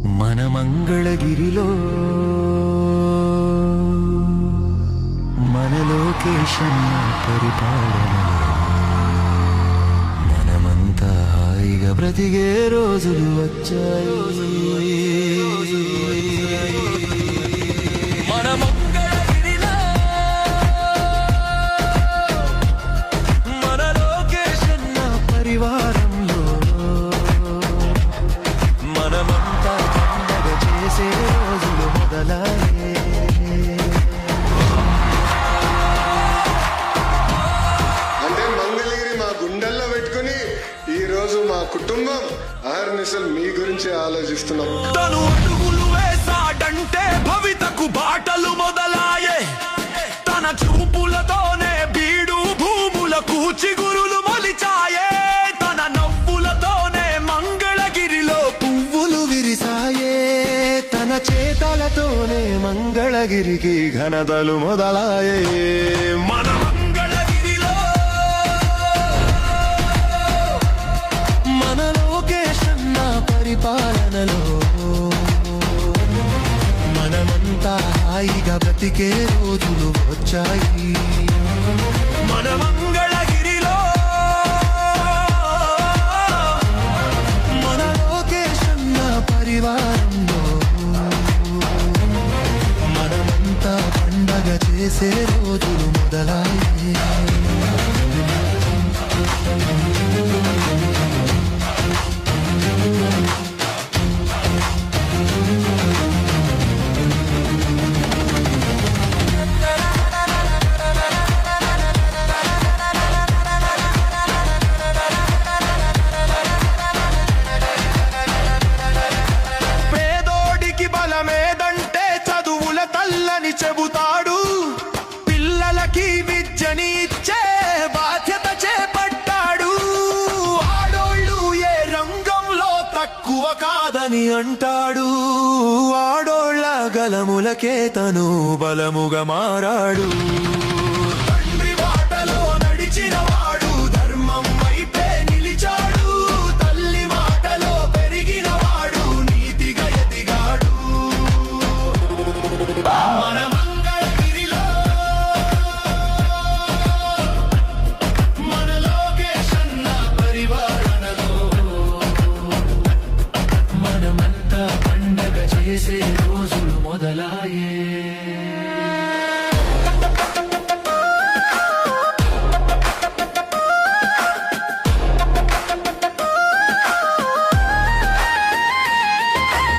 మన మంగళగిరిలో మన లోకేశన్న పరిపాలనలో మనమంతా హాయిగా బ్రతికే రోజులు వచ్చాయి. మన మంగళగిరిలో మన లోకేశన్న పరివారంలో మనమంతా పండగ చేసే రోజులు మొదలయ్యే. అంటే మంగళగిరి మా గుండెల్లో పెట్టుకుని ఈ రోజు మా కుటుంబం అహర్నిశలు మీ గురించి ఆలోచిస్తున్నాం. తను అడుగులు వేసాడంటే భవితకు బాటలు మొదలాయే. తన చూపులతోనే బీడు భూములకు చిగురులు మొలిచాయే. తన నవ్వులతోనే మంగళగిరిలో పువ్వులు విరిసాయే. తన చేతలతోనే మంగళగిరికి ఘనతలు మొదలాయే. మన మంగళగిరిలో మన లోకేశన్న పరిపాలనలో మనమంతా హాయిగా బ్రతికే రోజులు వచ్చాయి. మన మంగళగిరిలో మన లోకేశన్న పరివారంలో మనమంతా పండగ చేసే రోజులు మొదలయ్యే. పేదోడికి బలమేదంటే చదువుల తల్లని చెబుతాడు. పిల్లలకి విద్యని ఇచ్చే బాధ్యత చేపట్టాడు. ఆడోళ్ళు ఏ రంగంలో తక్కువ కాదని అంటాడు. ఆడోళ్ళ గలములకే తను బలముగా మారాడు. తండ్రి బాటలో నడిచిన వాడు ధర్మం వైపే నిలిచాడు. తల్లి మాటలో పెరిగిన వాడు నీతిగా ఎదిగాడు. మన మంగళగిరిలో మన లోకేశన్న పరివారణలో మనమంతా పండగ చేసే రోజులు మొదలాయే.